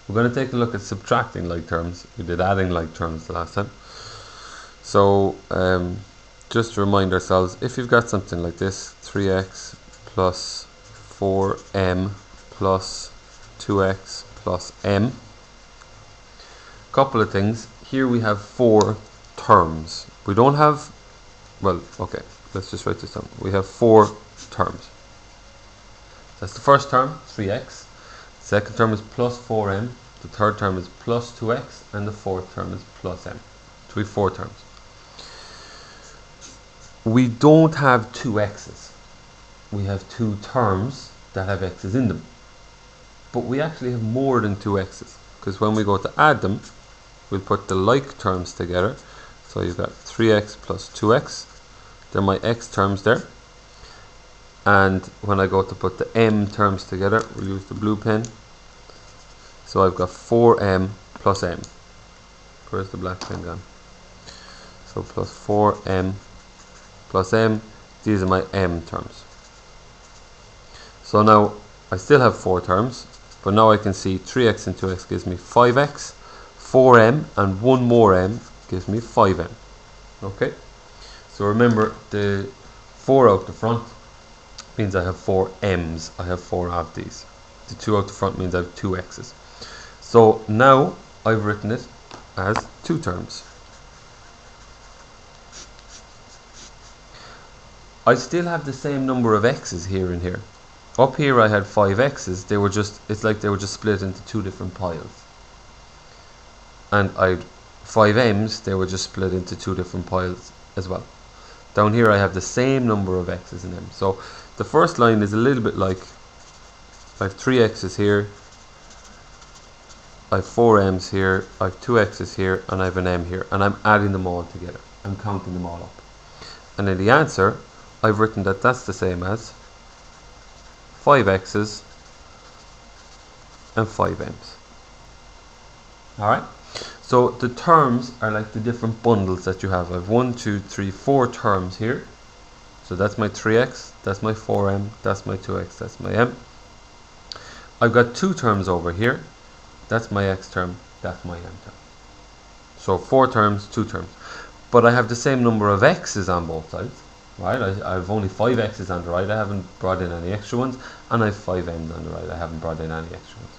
We're going to take a look at subtracting like terms. We did adding like terms the last time. So just to remind ourselves, if you've got something like this, 3x plus 4m plus 2x plus m, couple of things. Here we have 4 terms. We don't have, well, okay, let's just write this down. We have 4 terms. That's the first term, 3x. The second term is plus 4m. The third term is plus 2x. And the fourth term is plus m. So we have 4 terms. We don't have 2 x's. We have 2 terms that have x's in them. But we actually have more than 2 x's. Because when we go to add them, we'll put the like terms together. So you've got 3x plus 2x. They're my x terms there. And when I go to put the m terms together, we'll use the blue pen. So I've got 4m plus m. Where's the black pen gone? So plus 4m plus m. These are my m terms. So now I still have 4 terms, but now I can see 3x and 2x gives me 5x, 4m and 1 more m gives me 5m. Okay? So remember, the 4 out the front means I have 4 m's. I have 4 of these. The 2 out the front means I have 2 x's. So now I've written it as 2 terms. I still have the same number of x's here and here. Up here I had 5 x's. They were just, it's like they were just split into 2 different piles. And I'd 5 m's, they were just split into 2 different piles as well. Down here I have the same number of x's and m's. So the first line is a little bit like, I have 3 x's here, I have 4 m's here, I have 2 x's here, and I have an m here, and I'm adding them all together. I'm counting them all up. And in the answer, I've written that that's the same as 5 x's and 5 m's. Alright? So the terms are like the different bundles that you have. I have 1, 2, 3, 4 terms here. So that's my 3x, that's my 4m, that's my 2x, that's my m. I've got 2 terms over here. That's my x term, that's my m term. So 4 terms, 2 terms. But I have the same number of x's on both sides. Right? I have only 5 x's on the right. I haven't brought in any extra ones. And I have 5 m's on the right. I haven't brought in any extra ones.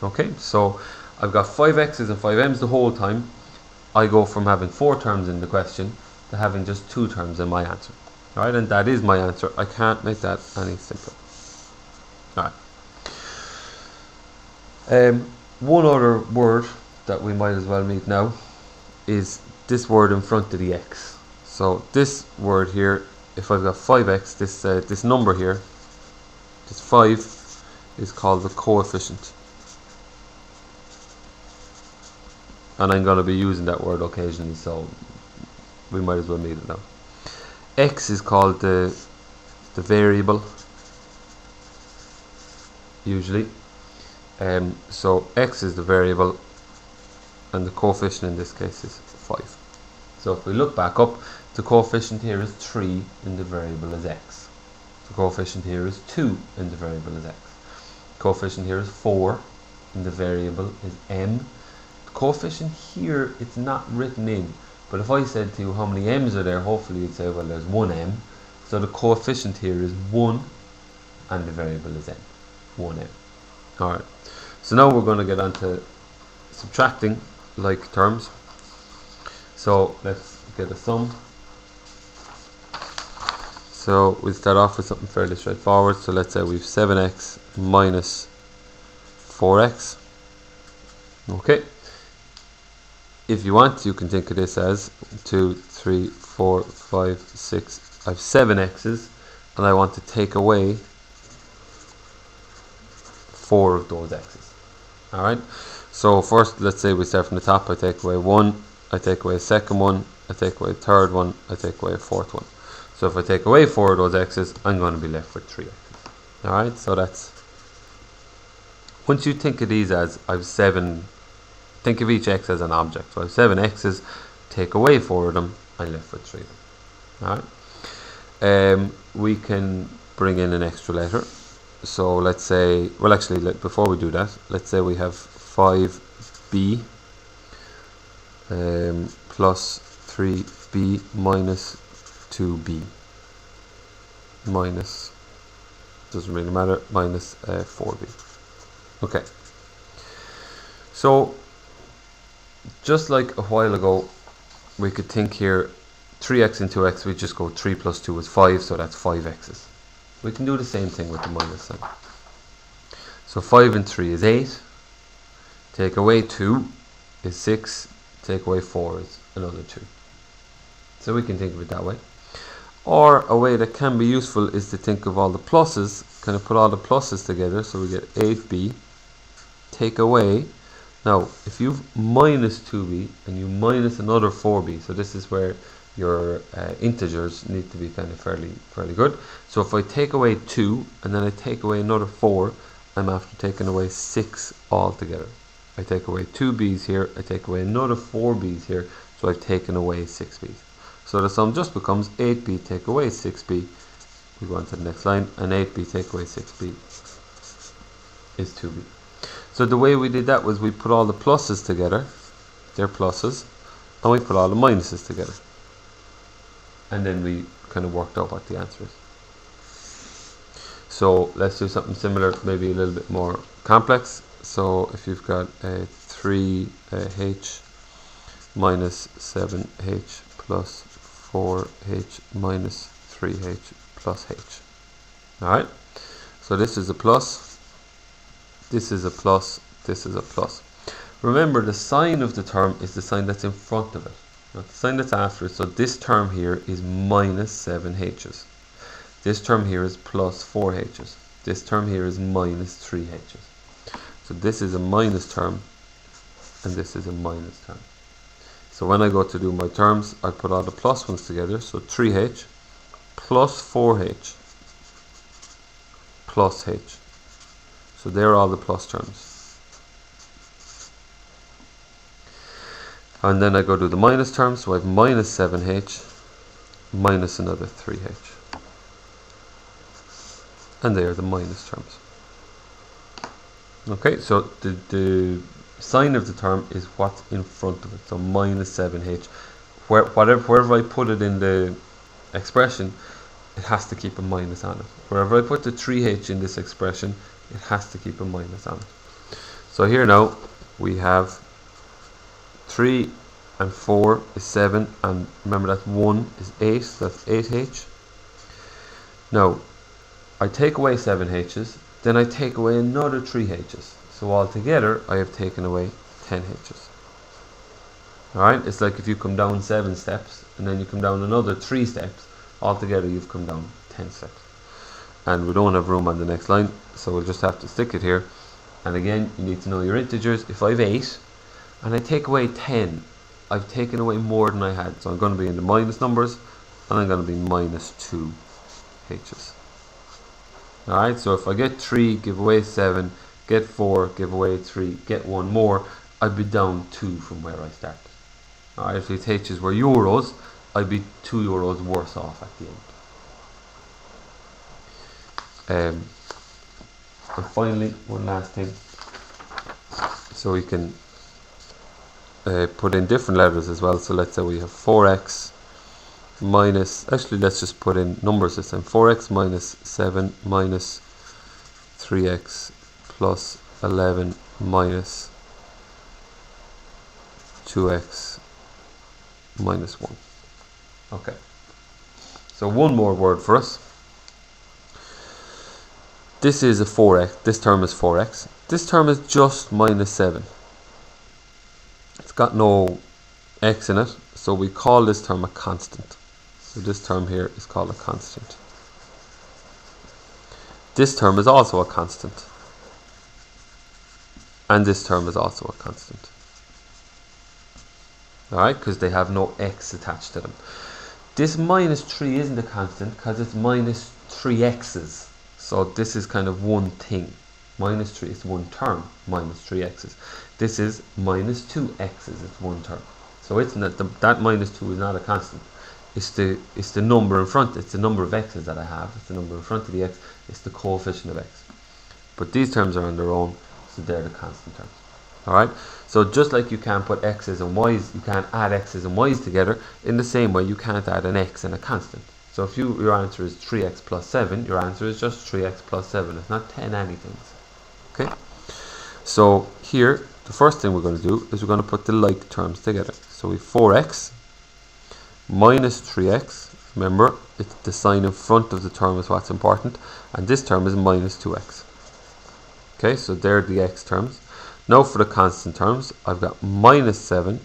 Okay, so I've got 5 x's and 5 m's the whole time. I go from having 4 terms in the question to having just 2 terms in my answer. Alright, and that is my answer. I can't make that any simpler. Alright. One other word that we might as well meet now is this word in front of the x. So this word here, if I've got 5x, this number here, this 5, is called the coefficient. And I'm going to be using that word occasionally, so we might as well meet it now. X is called the variable, usually. So x is the variable, and the coefficient in this case is 5. So if we look back up, the coefficient here is 3 and the variable is x. The coefficient here is 2 and the variable is x. The coefficient here is 4 and the variable is m. The coefficient here, it's not written in, but if I said to you how many m's are there, hopefully you'd say, well, there's 1 m. So the coefficient here is 1 and the variable is m, 1m. Alright, so now we're going to get on to subtracting like terms. So let's get a sum. So we'll start off with something fairly straightforward. So let's say we've 7x minus 4x. Okay. If you want, you can think of this as 2, 3, 4, 5, 6. I have 7 x's and I want to take away 4 of those x's. Alright. So first, let's say we start from the top. I take away 1, I take away a second one, I take away a third one, I take away a fourth one. So if I take away 4 of those x's, I'm going to be left with 3 x's. Alright, so that's, once you think of these as, I have 7, think of each x as an object. So I have 7 x's, take away 4 of them, I'm left with 3 of them. Alright, we can bring in an extra letter. So let's say, well actually, before we do that, let's say we have 5b plus 3b minus 2b minus, doesn't really matter, minus 4b. Okay, so just like a while ago, we could think here 3x and 2x, we just go 3 plus 2 is 5, so that's 5x's. We can do the same thing with the minus sign. So 5 and 3 is 8, take away 2 is 6, take away 4 is another 2. So we can think of it that way. Or a way that can be useful is to think of all the pluses, kind of put all the pluses together, so we get 8b, take away, now if you've minus 2b and you minus another 4b, so this is where your integers need to be kind of fairly good. So if I take away 2 and then I take away another 4, I'm after taking away 6 altogether. I take away 2 b's here, I take away another 4 b's here, so I've taken away 6 b's. So the sum just becomes 8b take away 6b. We go on to the next line, and 8b take away 6b is 2b. So the way we did that was we put all the pluses together, they're pluses, and we put all the minuses together. And then we kind of worked out what the answer is. So let's do something similar, maybe a little bit more complex. So if you've got a 3h minus 7h plus 4h minus 3h plus h. Alright, so this is a plus, this is a plus, this is a plus. Remember, the sign of the term is the sign that's in front of it, not the sign that's after it. So this term here is minus 7h's. This term here is plus 4h's. This term here is minus 3h's. So this is a minus term, and this is a minus term. So when I go to do my terms, I put all the plus ones together. So 3h plus 4h plus h. So they're all the plus terms. And then I go to the minus terms. So I have minus 7h minus another 3h. And they are the minus terms. Okay, so the sign of the term is what's in front of it. So minus 7h. Wherever I put it in the expression, it has to keep a minus on it. Wherever I put the 3h in this expression, it has to keep a minus on it. So here now we have 3 and 4 is 7, and remember that 1 is 8, so that's 8h. Now I take away 7h's, then I take away another 3h's. So altogether I have taken away 10h's. Alright, it's like if you come down 7 steps and then you come down another 3 steps, altogether you've come down 10 steps. And we don't have room on the next line, so we'll just have to stick it here. And again, you need to know your integers. If I have 8 and I take away 10, I've taken away more than I had. So I'm going to be in the minus numbers, and I'm going to be minus 2h's. Alright, so if I get 3, give away 7, get 4, give away 3, get 1 more, I'd be down 2 from where I started. Alright, if these h's were euros, I'd be €2 worse off at the end. And finally, one last thing. So we can put in different letters as well. So let's say we have 4x minus, actually let's just put in numbers this time. 4x minus 7 minus 3x plus 11 minus 2x minus 1. Okay, so one more word for us. This is a 4x, this term is 4x. This term is just minus 7. It's got no x in it, so we call this term a constant. So this term here is called a constant. This term is also a constant. And this term is also a constant. Alright, because they have no x attached to them. This minus 3 isn't a constant because it's minus 3x's. So this is kind of one thing. Minus 3 is one term, minus 3x's. This is minus 2x's, it's one term. So it's not that minus 2 is not a constant. It's the number in front, it's the number of x's that I have. It's the number in front of the x, it's the coefficient of x. But these terms are on their own, so they're the constant terms. Alright, so just like you can't put x's and y's, you can't add x's and y's together, in the same way you can't add an x and a constant. So if your answer is 3x plus 7, your answer is just 3x plus 7. It's not 10 anythings. Okay? So here, the first thing we're going to do is we're going to put the like terms together. So we have 4x minus 3x. Remember, it's the sign in front of the term is what's important. And this term is minus 2x. Okay, so they're the x terms. Now for the constant terms, I've got minus 7,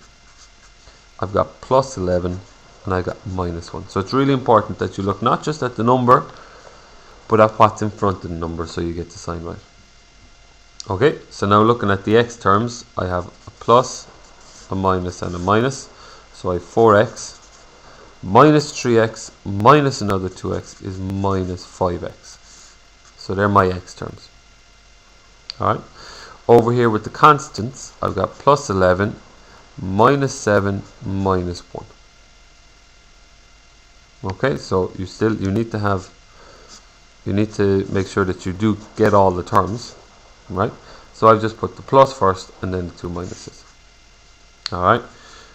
I've got plus 11, and I've got minus 1. So it's really important that you look not just at the number, but at what's in front of the number so you get the sign right. Okay, so now looking at the x terms, I have a plus, a minus, and a minus. So I have 4x, minus 3x, minus another 2x is minus 5x. So they're my x terms. Alright, over here with the constants, I've got plus 11, minus 7, minus 1. Okay, so you need to make sure that you do get all the terms. Right, so I've just put the plus first and then the two minuses. Alright,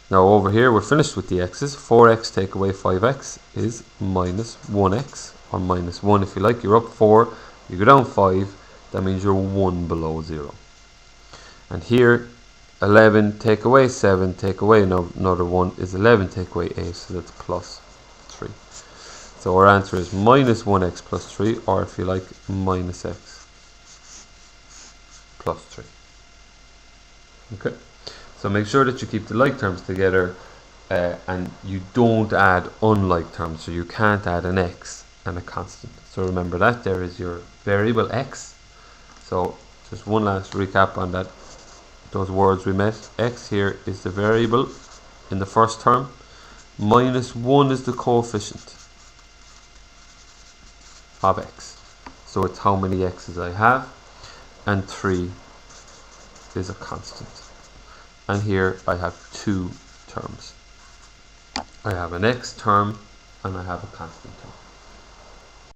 now over here we're finished with the x's. 4x take away 5x is minus 1x, or minus 1 if you like. You're up 4, you go down 5, that means you're 1 below 0. And here 11 take away 7 take away another 1 is 11 take away 8, so that's plus 3. So our answer is minus 1x plus 3, or if you like, minus x plus 3. Okay, so make sure that you keep the like terms together and you don't add unlike terms. So you can't add an x and a constant. So remember that there is your variable x. So just one last recap on that, those words we met. X here is the variable in the first term, minus 1 is the coefficient of x. So it's how many x's I have, and 3 is a constant. And here I have two terms. I have an x term and I have a constant term.